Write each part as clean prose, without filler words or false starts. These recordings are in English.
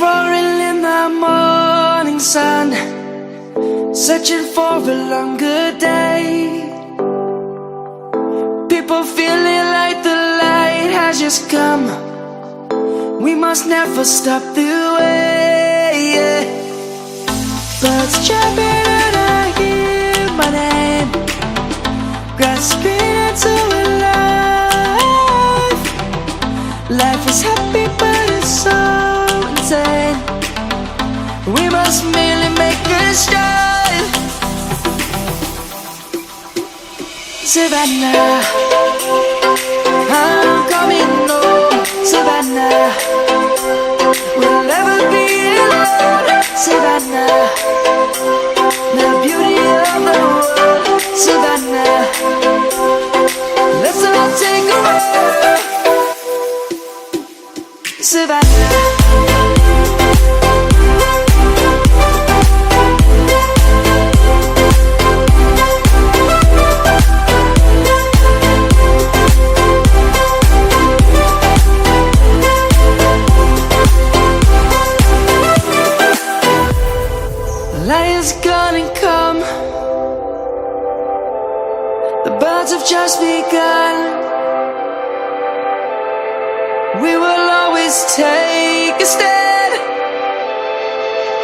roaring in the morning sun, searching for a longer day. People feeling like the light has just come. We must never stop the way. Birds chirping and I hear my name, grasping into a life. Life is happy but it's so insane. We must merely make a start. Savannah, I'm coming home. Savannah, we'll never be alone. Savannah, the beauty of the world. Savannah, let's all take a walk. Savannah, light is gonna come. The birds have just begun. We will always take a stand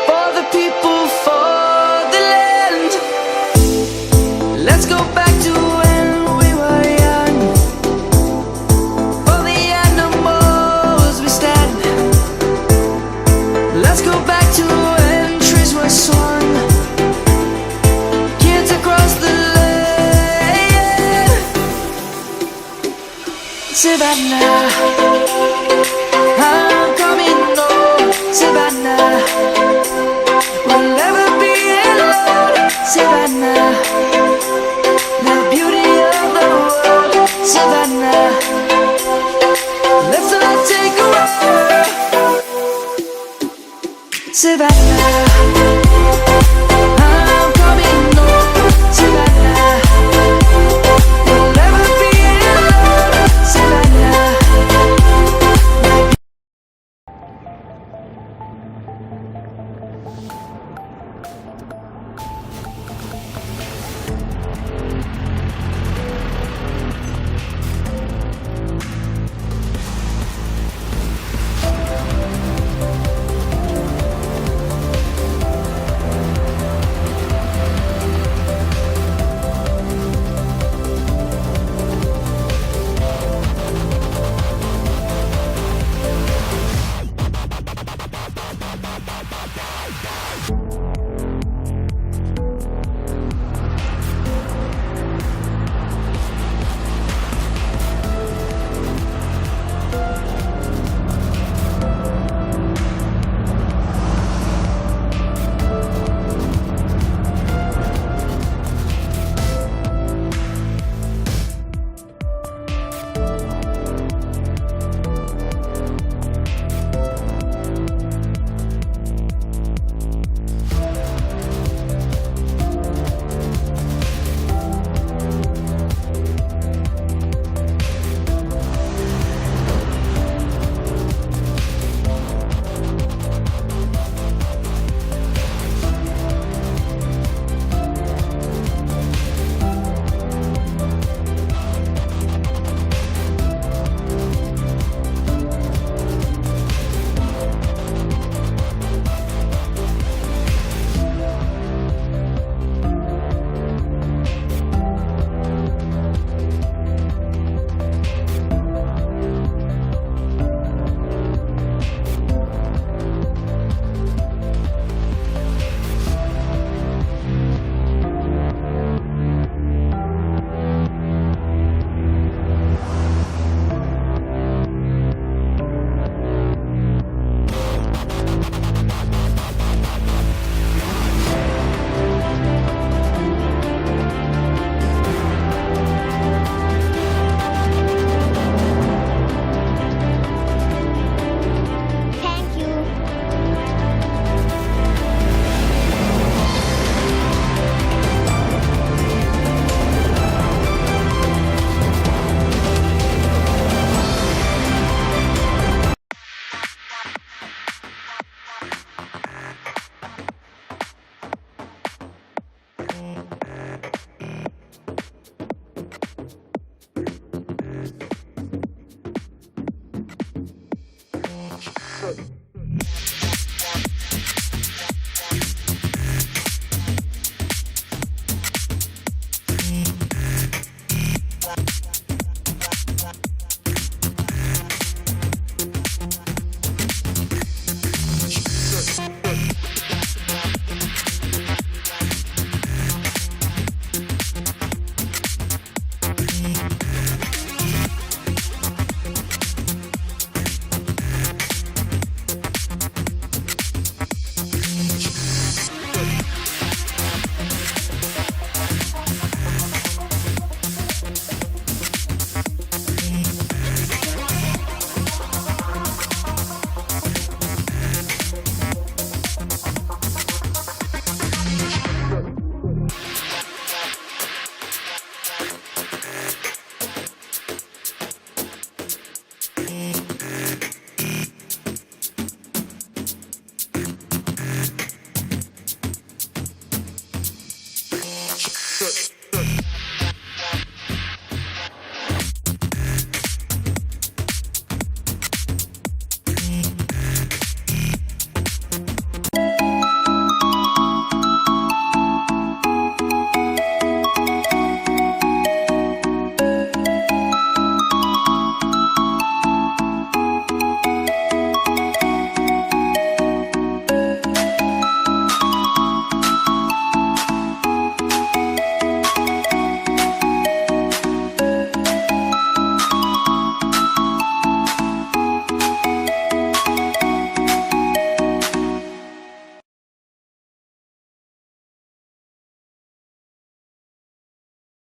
for the people, for the land. Let's go back to when we were young. For the animals we stand. Let's go back to when trees were swung, kids across the lane. Savannah, I'm coming home. Savannah, we'll never be alone. Savannah, the beauty of the world. Savannah, let's all take a walk. Savannah.